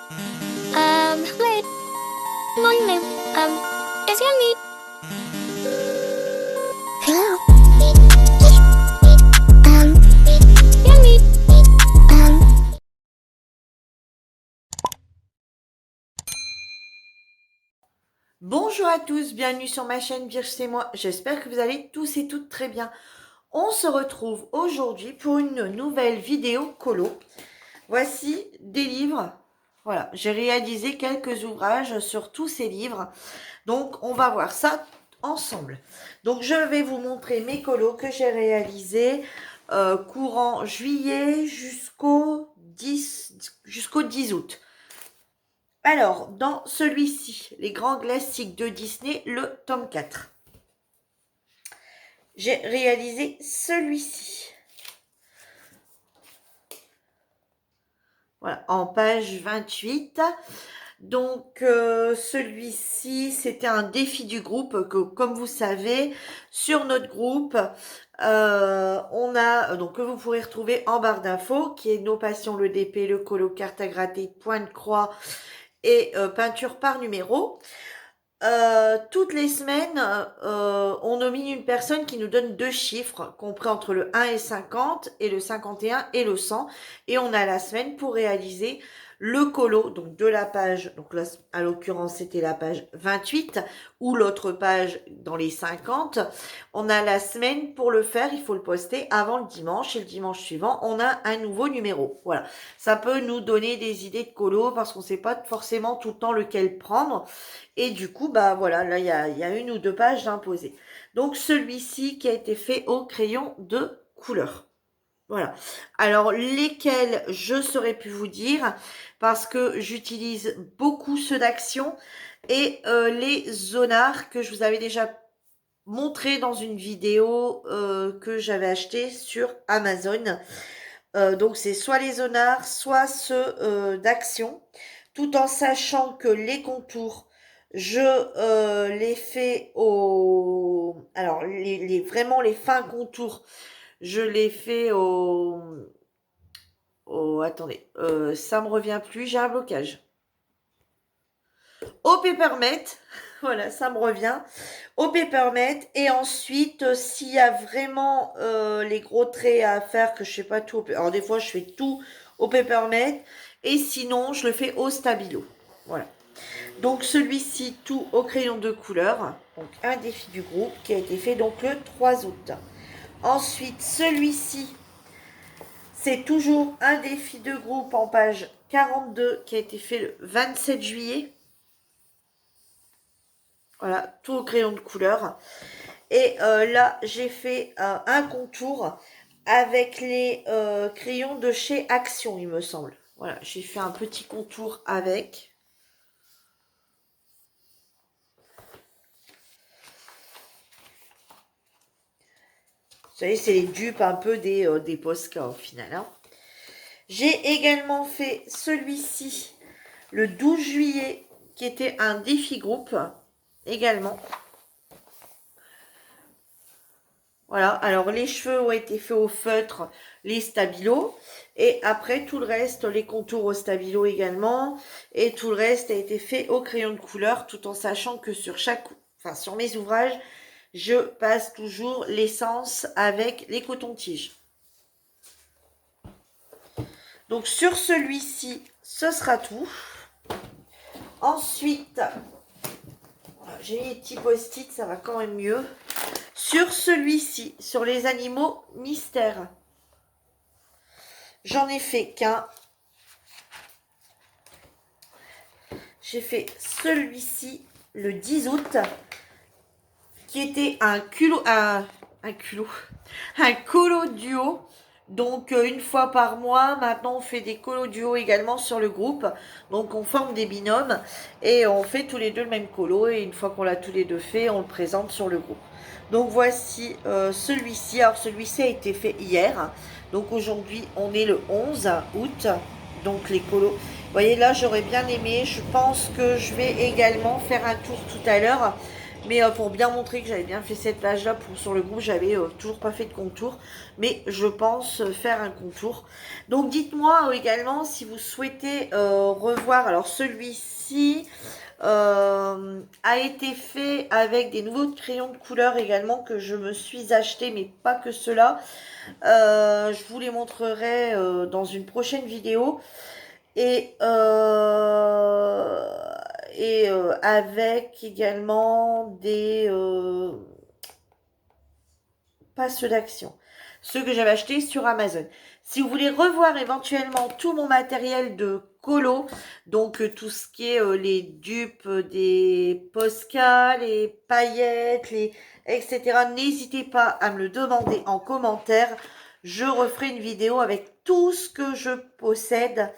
Wait, one name. Is your need? Hello. Your need. Bonjour à tous, bienvenue sur ma chaîne Virge c'est moi, j'espère que vous allez tous et toutes très bien. On se retrouve aujourd'hui pour une nouvelle vidéo colo. Voici des livres, voilà, j'ai réalisé quelques ouvrages sur tous ces livres, donc on va voir ça ensemble. Donc je vais vous montrer mes colos que j'ai réalisés courant juillet jusqu'au 10 août. Alors, dans celui-ci, les grands classiques de Disney, le tome 4. J'ai réalisé celui-ci. Voilà, en page 28. Donc, celui-ci, c'était un défi du groupe que, comme vous savez, sur notre groupe, on a, donc, que vous pourrez retrouver en barre d'infos, qui est Nos Passions, le DP, le colo, carte à gratter, point de croix et peinture par numéro. Toutes les semaines, on nomine une personne qui nous donne deux chiffres, compris entre le 1 et 50, et le 51 et le 100. Et on a la semaine pour réaliser le colo, donc de la page, donc là, à l'occurrence, c'était la page 28, ou l'autre page dans les 50. On a la semaine pour le faire, il faut le poster avant le dimanche, et le dimanche suivant, on a un nouveau numéro. Voilà. Ça peut nous donner des idées de colo, parce qu'on ne sait pas forcément tout le temps lequel prendre. Et du coup, bah voilà, là, il y a une ou deux pages d'imposé. Donc, celui-ci qui a été fait au crayon de couleur. Voilà. Alors, lesquels je saurais pu vous dire, parce que j'utilise beaucoup ceux d'action et les zonards que je vous avais déjà montré dans une vidéo que j'avais acheté sur Amazon. Donc, c'est soit les zonards, soit ceux d'action, tout en sachant que les contours je les fais au... Alors, vraiment les fins contours, je les fais attendez, ça me revient plus, j'ai un blocage. Au Peppermint, voilà, ça me revient. Au Peppermint, et ensuite, s'il y a vraiment les gros traits à faire, que je sais pas tout... Alors, des fois, je fais tout au Peppermint, et sinon, je le fais au Stabilo. Voilà. Donc celui-ci, tout au crayon de couleur. Donc un défi du groupe qui a été fait donc le 3 août. Ensuite, celui-ci, c'est toujours un défi de groupe en page 42 qui a été fait le 27 juillet. Voilà, tout au crayon de couleur. Et là, j'ai fait un contour avec les crayons de chez Action, il me semble. Voilà, j'ai fait un petit contour avec. Vous savez, c'est les dupes un peu des Posca au final. Hein. J'ai également fait celui-ci le 12 juillet, qui était un défi groupe, également. Voilà, alors les cheveux ont été faits au feutre, les stabilos. Et après, tout le reste, les contours au stabilo également. Et tout le reste a été fait au crayon de couleur, tout en sachant que sur sur mes ouvrages, je passe toujours l'essence avec les cotons-tiges. Donc sur celui-ci, ce sera tout. Ensuite, j'ai mis les petits post-it, ça va quand même mieux. Sur celui-ci, sur les animaux mystères, j'en ai fait qu'un. J'ai fait celui-ci le 10 août, qui était un colo duo. Donc une fois par mois, maintenant on fait des colos duo également sur le groupe. Donc on forme des binômes et on fait tous les deux le même colo. Et une fois qu'on l'a tous les deux fait, on le présente sur le groupe. Donc voici celui-ci. Alors celui-ci a été fait hier. Donc aujourd'hui on est le 11 août. Donc les colos. Vous voyez là, j'aurais bien aimé. Je pense que je vais également faire un tour tout à l'heure Mais pour bien montrer que j'avais bien fait cette page-là sur le groupe, j'avais toujours pas fait de contour. Mais je pense faire un contour. Donc dites-moi également si vous souhaitez revoir. Alors celui-ci a été fait avec des nouveaux crayons de couleur également que je me suis acheté, mais pas que cela. Je vous les montrerai dans une prochaine vidéo. Et, avec également des passes d'action. Ceux que j'avais achetés sur Amazon. Si vous voulez revoir éventuellement tout mon matériel de colo, donc tout ce qui est les dupes des Posca, les paillettes, etc., n'hésitez pas à me le demander en commentaire. Je referai une vidéo avec tout ce que je possède.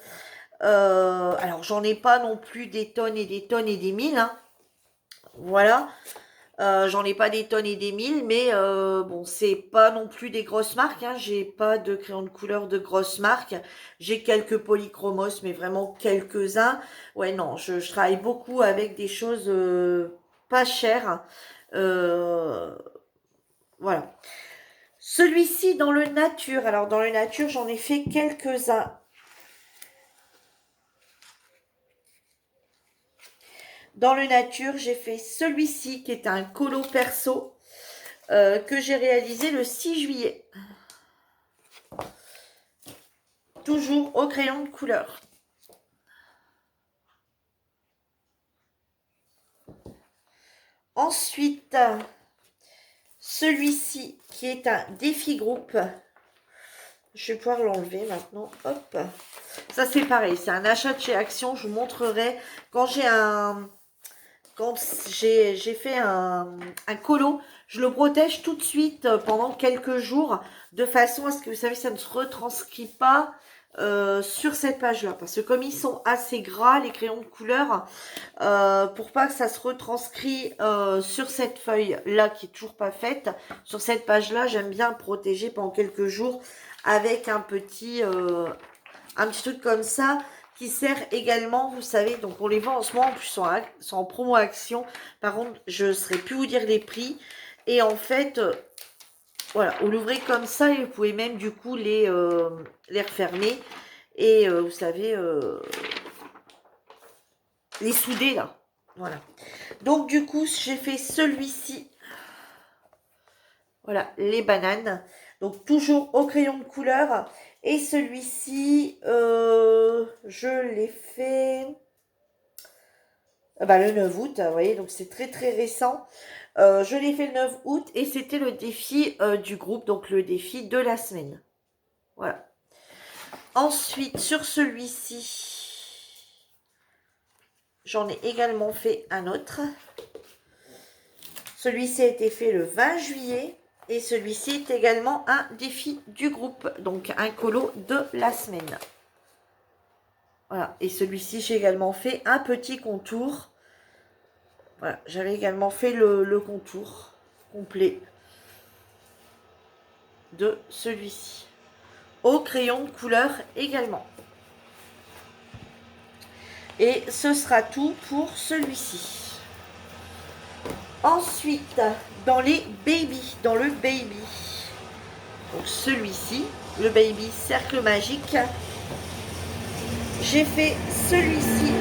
Alors, j'en ai pas non plus des tonnes et des tonnes et des mille, hein. Voilà. J'en ai pas des tonnes et des mille, mais bon, c'est pas non plus des grosses marques, hein. J'ai pas de crayon de couleur de grosses marques. J'ai quelques polychromos, mais vraiment quelques-uns. Ouais, non, je travaille beaucoup avec des choses pas chères. Euh, voilà. Celui-ci dans le nature. Alors, dans le nature, j'en ai fait quelques-uns. Dans le nature, j'ai fait celui-ci qui est un colo perso que j'ai réalisé le 6 juillet. Toujours au crayon de couleur. Ensuite, celui-ci qui est un défi groupe. Je vais pouvoir l'enlever maintenant. Hop. Ça c'est pareil, c'est un achat de chez Action. Je vous montrerai quand j'ai fait un colo, je le protège tout de suite pendant quelques jours de façon à ce que vous savez ça ne se retranscrit pas sur cette page là, parce que comme ils sont assez gras les crayons de couleur, pour pas que ça se retranscrit sur cette feuille là qui est toujours pas faite, sur cette page là j'aime bien protéger pendant quelques jours avec un petit truc comme ça qui sert également, vous savez, donc on les vend en ce moment, en plus sont en promo action. Par contre, je ne saurais plus vous dire les prix. Et en fait, voilà, vous l'ouvrez comme ça et vous pouvez même du coup les refermer. Et vous savez, les souder là. Voilà. Donc du coup, j'ai fait celui-ci. Voilà, les bananes. Donc toujours au crayon de couleur. Et celui-ci, je l'ai fait le 9 août. Vous voyez, donc c'est très très récent. Je l'ai fait le 9 août et c'était le défi du groupe, donc le défi de la semaine. Voilà. Ensuite, sur celui-ci, j'en ai également fait un autre. Celui-ci a été fait le 20 juillet. Et celui-ci est également un défi du groupe. Donc un colo de la semaine. Voilà. Et celui-ci, j'ai également fait un petit contour. Voilà. J'avais également fait le contour complet de celui-ci. Au crayon de couleur également. Et ce sera tout pour celui-ci. Ensuite, dans le baby. Donc celui-ci, le baby cercle magique. J'ai fait celui-ci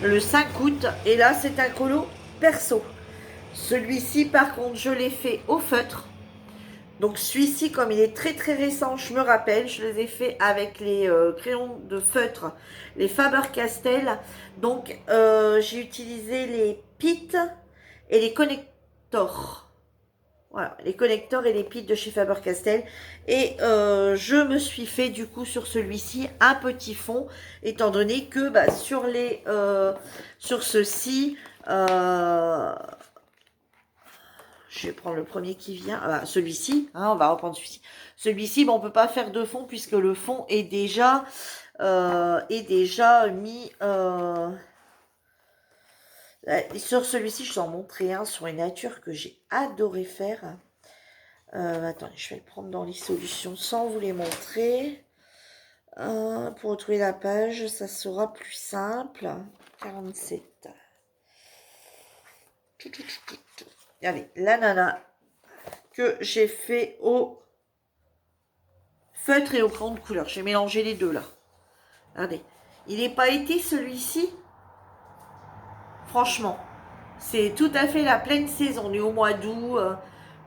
le 5 août. Et là, c'est un colo perso. Celui-ci, par contre, je l'ai fait au feutre. Donc celui-ci, comme il est très très récent, je me rappelle, je les ai fait avec les crayons de feutre, les Faber-Castell. Donc j'ai utilisé les pits et les connectors. Voilà, les connecteurs et les pits de chez Faber-Castell. Et je me suis fait du coup sur celui-ci un petit fond, étant donné que sur ceci... je vais prendre le premier qui vient. Celui-ci, hein, on va reprendre celui-ci. Celui-ci, on ne peut pas faire de fond puisque le fond est déjà mis. Sur celui-ci, je vous en montrer un sur une nature que j'ai adoré faire. Attendez, je vais le prendre dans les solutions sans vous les montrer. Pour retrouver la page, ça sera plus simple. 47. Allez, la nana que j'ai fait au feutre et au crayon de couleur. J'ai mélangé les deux là. Regardez. Il n'est pas été celui-ci. Franchement. C'est tout à fait la pleine saison. On est au mois d'août.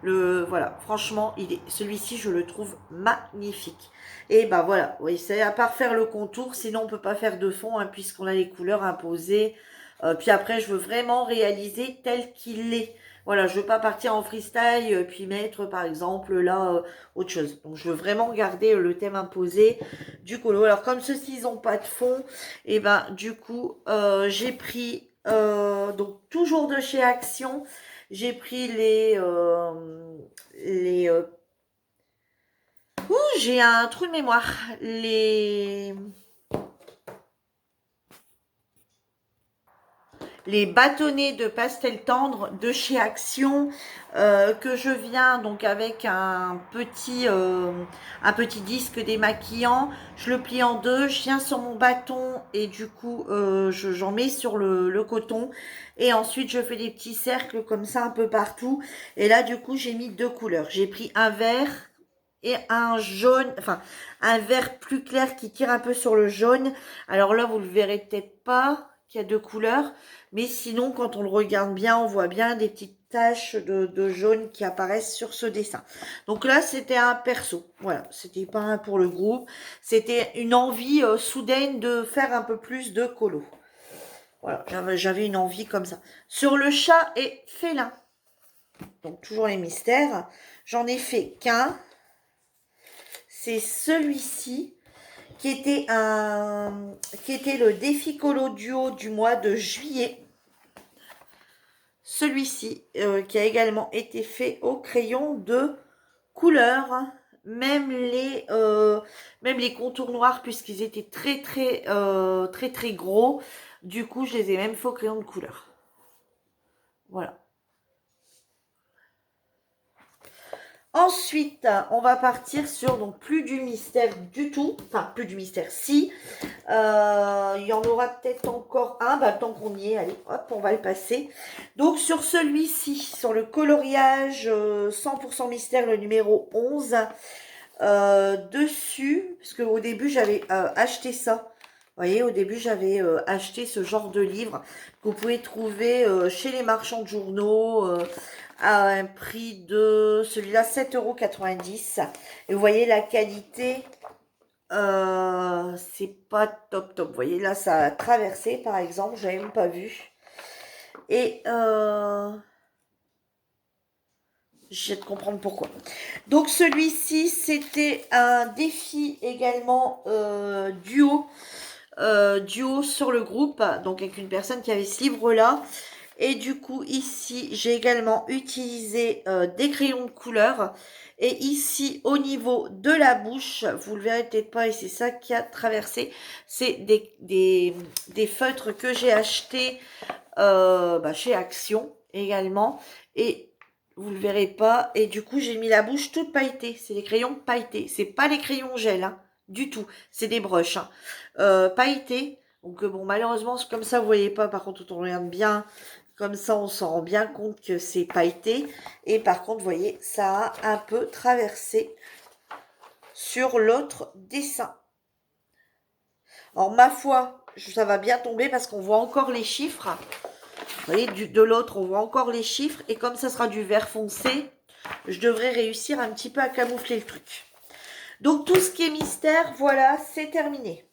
Voilà. Franchement, celui-ci, je le trouve magnifique. Et bah voilà. Oui, c'est à part faire le contour. Sinon, on peut pas faire de fond hein, puisqu'on a les couleurs imposées. Puis après, je veux vraiment réaliser tel qu'il est. Voilà, je veux pas partir en freestyle puis mettre par exemple là autre chose. Donc je veux vraiment garder le thème imposé du colo. Alors comme ceux-ci ils ont pas de fond, et ben du coup j'ai pris donc toujours de chez Action, j'ai pris les ouh, j'ai un trou de mémoire. Les bâtonnets de pastel tendre de chez Action que je viens donc avec un petit disque démaquillant, je le plie en deux, je viens sur mon bâton et du coup j'en mets sur le coton et ensuite je fais des petits cercles comme ça un peu partout et là du coup j'ai mis deux couleurs, j'ai pris un vert et un jaune, enfin un vert plus clair qui tire un peu sur le jaune. Alors là vous le verrez peut-être pas qu'il y a deux couleurs, mais sinon quand on le regarde bien on voit bien des petites taches de jaune qui apparaissent sur ce dessin. Donc là c'était un perso, voilà, c'était pas un pour le groupe, c'était une envie soudaine de faire un peu plus de colo. Voilà, j'avais une envie comme ça. Sur le chat et félin, donc toujours les mystères, j'en ai fait qu'un. C'est celui-ci qui était le défi colo duo du mois de juillet. Celui-ci qui a également été fait au crayon de couleur, même les contours noirs puisqu'ils étaient très gros. Du coup, je les ai même fait au crayon de couleur. Voilà. Ensuite, on va partir sur donc plus du mystère du tout. Enfin, plus du mystère, si. Il y en aura peut-être encore un. Bah, tant qu'on y est, allez, hop, on va le passer. Donc, sur celui-ci, sur le coloriage 100% mystère, le numéro 11, dessus, parce qu'au début, j'avais acheté ça. Vous voyez, au début, j'avais acheté ce genre de livre que vous pouvez trouver chez les marchands de journaux à un prix de celui-là 7,90 €. Et vous voyez la qualité, c'est pas top top. Vous voyez là, ça a traversé par exemple, j'avais même pas vu. Et j'ai de comprendre pourquoi. Donc celui-ci, c'était un défi également duo sur le groupe, donc avec une personne qui avait ce livre-là. Et du coup, ici, j'ai également utilisé des crayons de couleur. Et ici, au niveau de la bouche, vous le verrez peut-être pas, et c'est ça qui a traversé, c'est des feutres que j'ai achetés chez Action également. Et vous le verrez pas. Et du coup, j'ai mis la bouche toute pailletée. C'est des crayons pailletés. C'est pas les crayons gel, hein, du tout. C'est des brushes pailletés. Donc bon, malheureusement, c'est comme ça, vous voyez pas. Par contre, quand on regarde bien, comme ça, on s'en rend bien compte que c'est pailleté. Et par contre, vous voyez, ça a un peu traversé sur l'autre dessin. Alors, ma foi, ça va bien tomber parce qu'on voit encore les chiffres. Vous voyez, de l'autre, on voit encore les chiffres. Et comme ça sera du vert foncé, je devrais réussir un petit peu à camoufler le truc. Donc, tout ce qui est mystère, voilà, c'est terminé.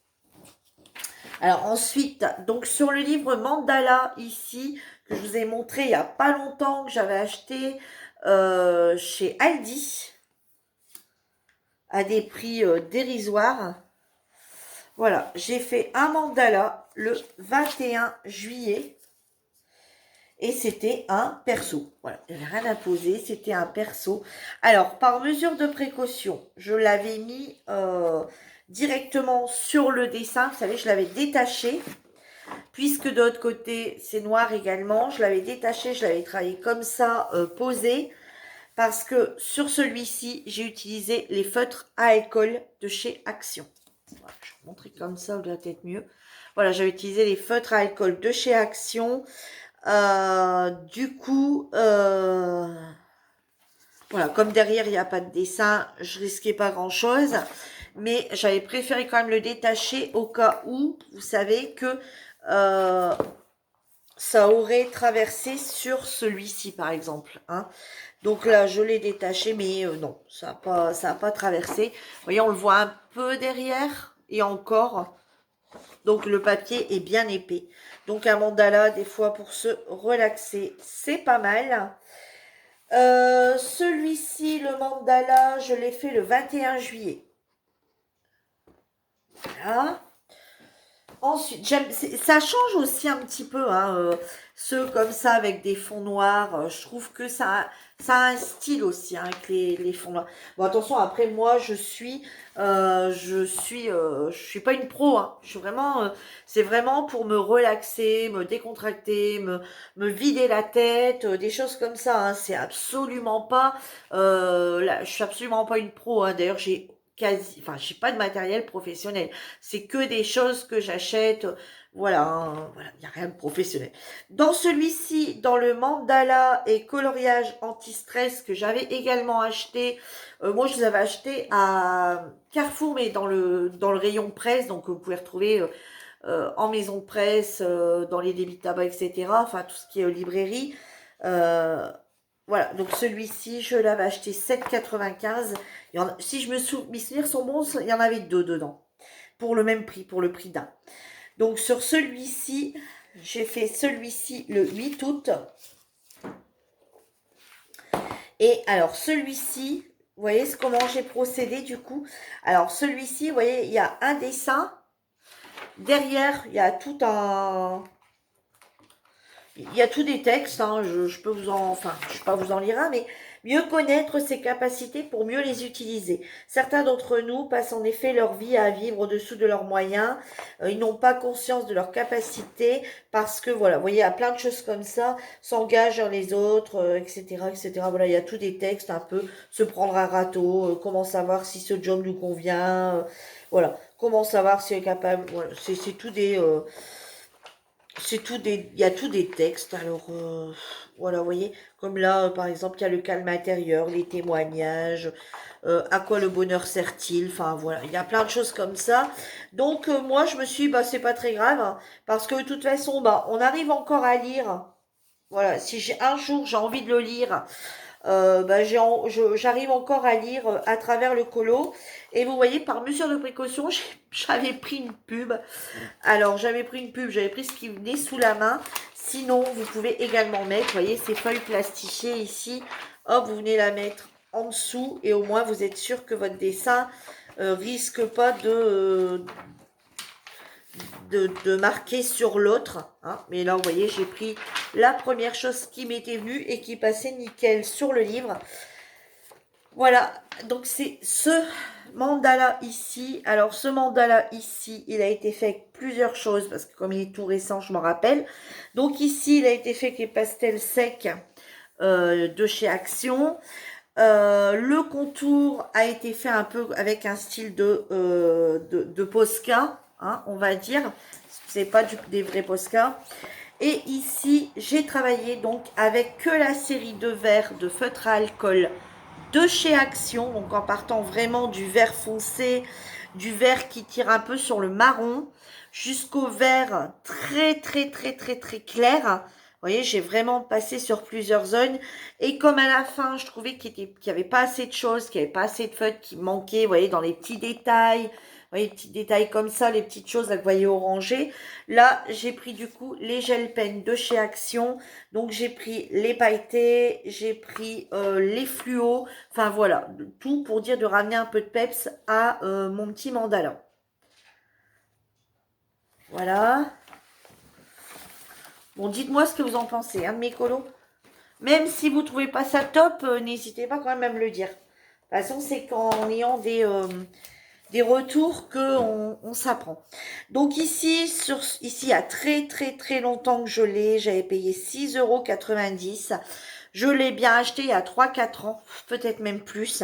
Alors ensuite, donc sur le livre Mandala, ici, que je vous ai montré il n'y a pas longtemps, que j'avais acheté chez Aldi, à des prix dérisoires. Voilà, j'ai fait un mandala le 21 juillet. Et c'était un perso. Voilà, il n'y avait rien à poser, c'était un perso. Alors, par mesure de précaution, je l'avais mis directement sur le dessin. Vous savez, je l'avais détaché. Puisque de l'autre côté, c'est noir également. Je l'avais détaché, je l'avais travaillé comme ça, posé. Parce que sur celui-ci, j'ai utilisé les feutres à alcool de chez Action. Voilà, je vais vous montrer comme ça, ça doit être mieux. Voilà, j'avais utilisé les feutres à alcool de chez Action. Du coup, voilà, comme derrière il n'y a pas de dessin, je risquais pas grand-chose. Mais j'avais préféré quand même le détacher au cas où, vous savez, que euh, ça aurait traversé sur celui-ci, par exemple. Hein. Donc là, je l'ai détaché, mais non, ça a pas traversé. Vous voyez, on le voit un peu derrière, et encore. Donc le papier est bien épais. Donc un mandala, des fois, pour se relaxer, c'est pas mal. Celui-ci, le mandala, je l'ai fait le 21 juillet. Voilà. Ensuite, ça change aussi un petit peu, hein, ceux comme ça avec des fonds noirs. Je trouve que ça a un style aussi, hein, avec les fonds noirs. Bon, attention, après moi, je suis pas une pro, hein. Je suis vraiment, c'est vraiment pour me relaxer, me décontracter, me vider la tête, des choses comme ça. Hein. C'est absolument pas, là, je suis absolument pas une pro. Hein. D'ailleurs, j'ai pas de matériel professionnel. C'est que des choses que j'achète. Voilà, hein, voilà, il n'y a rien de professionnel. Dans celui-ci, dans le mandala et coloriage anti-stress que j'avais également acheté, moi je les avais achetés à Carrefour, mais dans le rayon presse, donc vous pouvez retrouver en maison de presse, dans les débits de tabac, etc. Enfin, tout ce qui est librairie. Euh, voilà, donc celui-ci, je l'avais acheté 7,95. Si mes souvenirs sont bons, il y en avait deux dedans pour le même prix, pour le prix d'un. Donc sur celui-ci, j'ai fait celui-ci le 8 août. Et alors celui-ci, vous voyez comment j'ai procédé du coup. Alors celui-ci, vous voyez, il y a un dessin. Derrière, il y a tout un... Il y a tous des textes, hein, je peux vous en... Enfin, je ne vais pas vous en lire un, mais mieux connaître ses capacités pour mieux les utiliser. Certains d'entre nous passent en effet leur vie à vivre au-dessous de leurs moyens. Ils n'ont pas conscience de leurs capacités parce que, voilà, vous voyez, il y a plein de choses comme ça, s'engagent vers les autres, etc., etc. Voilà, il y a tous des textes un peu, se prendre un râteau, comment savoir si ce job nous convient, voilà, comment savoir si on est capable, voilà, c'est tout des... il y a tout des textes. Alors, voilà, vous voyez, comme là, par exemple, il y a le calme intérieur, les témoignages, à quoi le bonheur sert-il, enfin, voilà, il y a plein de choses comme ça. Donc, moi, je me suis dit, bah, c'est pas très grave, hein, parce que de toute façon, bah, on arrive encore à lire. Voilà, si j'ai un jour, j'ai envie de le lire, bah, j'arrive encore à lire à travers le colo. Et vous voyez, par mesure de précaution, j'avais pris une pub. Alors, j'avais pris ce qui venait sous la main. Sinon, vous pouvez également mettre, vous voyez, ces feuilles plastifiées ici. Hop, vous venez la mettre en dessous et au moins vous êtes sûr que votre dessin risque pas de marquer sur l'autre. Hein. Mais là, vous voyez, j'ai pris la première chose qui m'était venue et qui passait nickel sur le livre. Voilà, donc c'est ce mandala ici. Alors ce mandala ici, il a été fait avec plusieurs choses parce que comme il est tout récent, je m'en rappelle. Donc ici, il a été fait avec les pastels secs de chez Action. Le contour a été fait un peu avec un style de Posca, hein, on va dire. C'est pas des vrais Posca. Et ici, j'ai travaillé donc avec que la série de verres de feutre à alcool de chez Action, donc en partant vraiment du vert foncé, du vert qui tire un peu sur le marron, jusqu'au vert très très très très très clair. Vous voyez, j'ai vraiment passé sur plusieurs zones. Et comme à la fin, je trouvais qu'il n'y avait pas assez de choses, qu'il n'y avait pas assez de feutres, qui manquaient, vous voyez, dans les petits détails. Vous voyez, les petits détails comme ça, les petites choses là, que vous voyez orangées. Là, j'ai pris du coup les gel pens de chez Action. Donc, j'ai pris les pailletés, j'ai pris les fluos. Enfin, voilà, tout pour dire de ramener un peu de peps à mon petit mandala. Voilà. Bon, dites-moi ce que vous en pensez, hein, de mes colos. Même si vous trouvez pas ça top, n'hésitez pas quand même à me le dire. De toute façon, c'est qu'en ayant des retours que on s'apprend. Donc ici, ici, il y a très très très longtemps que je l'ai. J'avais payé 6,90 €. Je l'ai bien acheté il y a 3-4 ans, peut-être même plus.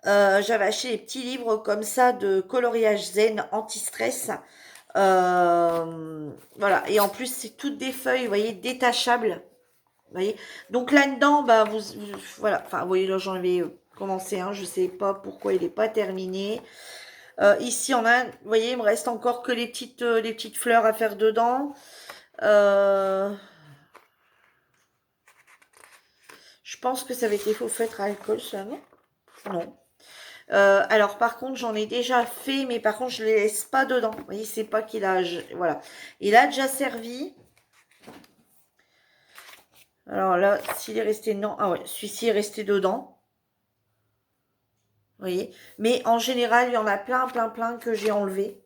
J'avais acheté des petits livres comme ça de coloriage zen anti-stress. Voilà, et en plus, c'est toutes des feuilles, vous voyez, détachables. Vous voyez, donc là-dedans, bah, voilà, enfin, vous voyez, là, j'en avais commencé un, je sais pas pourquoi il n'est pas terminé. Ici, on a, vous voyez, il me reste encore que les petites fleurs à faire dedans. Je pense que ça avait été faux feutre à alcool, ça, non? Non. Alors, par contre, j'en ai déjà fait, mais par contre, je les laisse pas dedans. Vous voyez, c'est pas qu'il a... voilà. Il a déjà servi. Alors là, s'il est resté... Non, ah ouais, celui-ci est resté dedans. Vous voyez. Mais en général, il y en a plein, plein, plein que j'ai enlevé.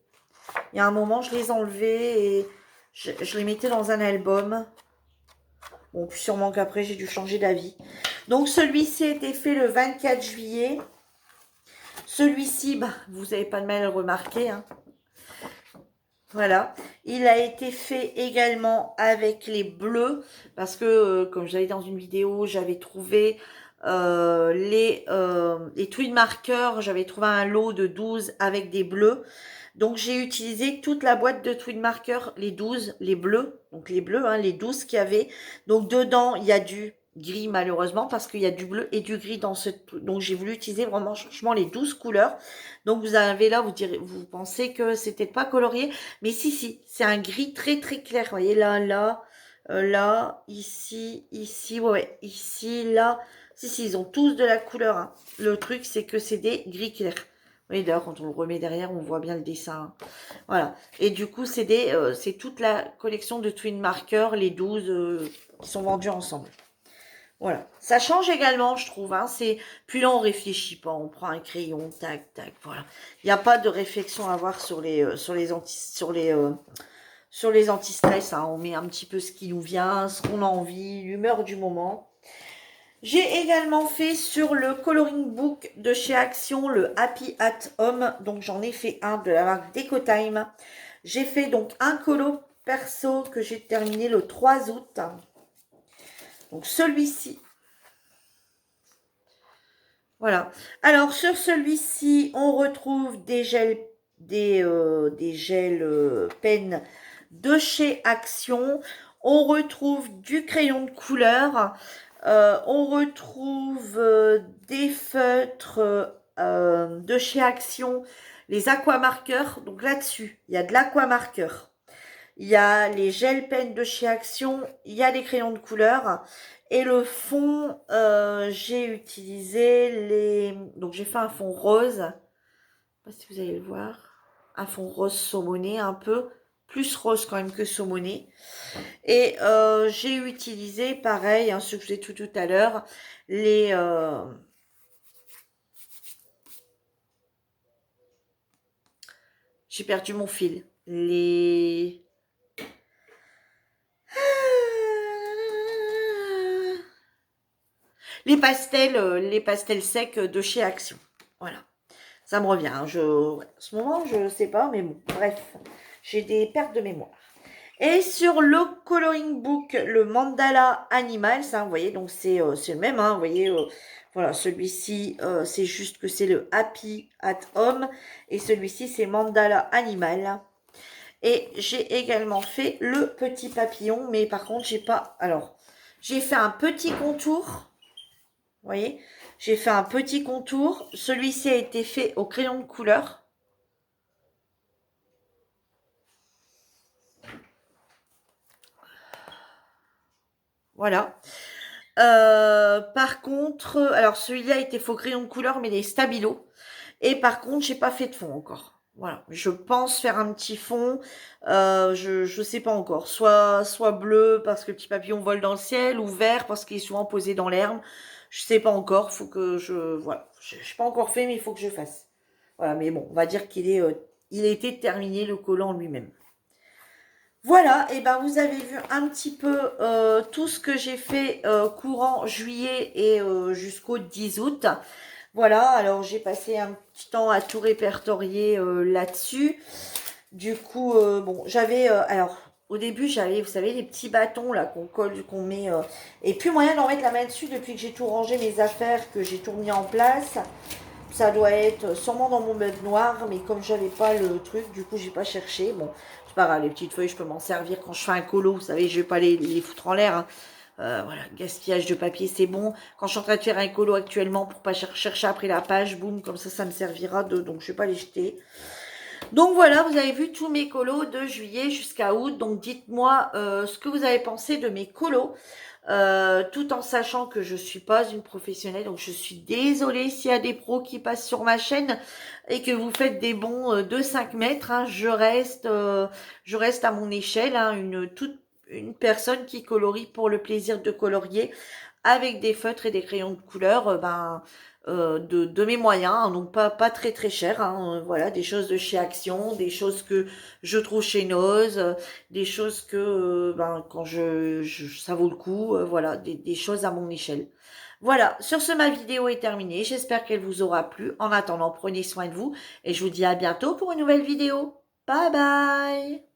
Il y a un moment, je les enlevais et je les mettais dans un album. Bon, puis sûrement qu'après, j'ai dû changer d'avis. Donc, celui-ci a été fait le 24 juillet. Celui-ci, bah, vous n'avez pas de mal à le remarquer. Hein. Voilà. Il a été fait également avec les bleus. Parce que, comme j'avais dans une vidéo, j'avais trouvé les twin markers. J'avais trouvé un lot de 12 avec des bleus. Donc, j'ai utilisé toute la boîte de twin markers, les 12, les bleus. Donc, les bleus, hein, les 12 qu'il y avait. Donc, dedans, il y a du gris, malheureusement, parce qu'il y a du bleu et du gris dans ce... Donc, j'ai voulu utiliser vraiment, franchement, les 12 couleurs. Donc, vous avez là, vous pensez que c'était pas colorié. Mais si, c'est un gris très, très clair. Vous voyez, là, ici, ouais, ici, là. Si, ils ont tous de la couleur. Hein. Le truc, c'est que c'est des gris clairs. Oui, d'ailleurs, quand on le remet derrière, on voit bien le dessin. Voilà. Et du coup, c'est toute la collection de Twin Marker, les 12 qui sont vendus ensemble. Voilà. Ça change également, je trouve. Hein. Puis là, on réfléchit pas. On prend un crayon, tac, tac, voilà. Il n'y a pas de réflexion à avoir sur les anti-stress. Hein. On met un petit peu ce qui nous vient, ce qu'on a envie, l'humeur du moment. J'ai également fait sur le coloring book de chez Action, le Happy at Home. Donc, j'en ai fait un de la marque Decotime. J'ai fait donc un colo perso que j'ai terminé le 3 août. Donc, celui-ci. Voilà. Alors, sur celui-ci, on retrouve des gels, des gels pens de chez Action. On retrouve du crayon de couleur. On retrouve des feutres de chez Action, les aquamarqueurs. Donc là-dessus, il y a de l'aquamarqueur. Il y a les gels pens de chez Action. Il y a les crayons de couleur. Et le fond, j'ai utilisé donc j'ai fait un fond rose. Je ne sais pas si vous allez le voir. Un fond rose saumoné un peu. Plus rose quand même que saumoné. Et j'ai utilisé, pareil, hein, ce que je vous ai tout à l'heure, j'ai perdu mon fil. Les pastels secs de chez Action. Voilà. Ça me revient. Hein. En ce moment, je ne sais pas, mais bon, bref. J'ai des pertes de mémoire. Et sur le coloring book, le mandala animal, ça, vous voyez, donc c'est le même, hein, vous voyez, voilà, celui-ci, c'est juste que c'est le Happy at Home, et celui-ci, c'est mandala animal. Et j'ai également fait le petit papillon, mais par contre, j'ai pas, alors, j'ai fait un petit contour, vous voyez, j'ai fait un petit contour, celui-ci a été fait au crayon de couleur. Voilà. Par contre, alors celui-là était faux crayon de couleur, mais il est stabilo. Et par contre, j'ai pas fait de fond encore. Voilà, je pense faire un petit fond. Je sais pas encore. Soit bleu parce que le petit papillon vole dans le ciel, ou vert parce qu'il est souvent posé dans l'herbe. Je sais pas encore. Faut que voilà. Je n'ai pas encore fait, mais il faut que je fasse. Voilà, mais bon, on va dire il a été terminé le collant lui-même. Voilà, et ben vous avez vu un petit peu tout ce que j'ai fait courant juillet et jusqu'au 10 août. Voilà, alors j'ai passé un petit temps à tout répertorier là-dessus. Du coup, bon, j'avais... alors, au début, j'avais, vous savez, les petits bâtons là qu'on colle, qu'on met... et puis moyen d'en mettre la main dessus depuis que j'ai tout rangé mes affaires, que j'ai tout mis en place. Ça doit être sûrement dans mon meuble noir, mais comme j'avais pas le truc, du coup j'ai pas cherché. Bon, c'est pas grave, les petites feuilles, je peux m'en servir quand je fais un colo. Vous savez, je vais pas les foutre en l'air, hein. Voilà, gaspillage de papier, c'est bon. Quand je suis en train de faire un colo actuellement pour pas chercher après la page, boum, comme ça me servira de, donc je vais pas les jeter. Donc voilà, vous avez vu tous mes colos de juillet jusqu'à août. Donc dites-moi ce que vous avez pensé de mes colos, tout en sachant que je suis pas une professionnelle. Donc je suis désolée s'il y a des pros qui passent sur ma chaîne et que vous faites des bons de 5 mètres. Hein. Je reste à mon échelle, hein, une personne qui colorie pour le plaisir de colorier avec des feutres et des crayons de couleur, de mes moyens, hein, donc pas très très cher, hein, voilà, des choses de chez Action, des choses que je trouve chez Noz, des choses que quand ça vaut le coup, voilà, des choses à mon échelle. Voilà, sur ce, ma vidéo est terminée. J'espère qu'elle vous aura plu. En attendant, prenez soin de vous et je vous dis à bientôt pour une nouvelle vidéo. Bye bye!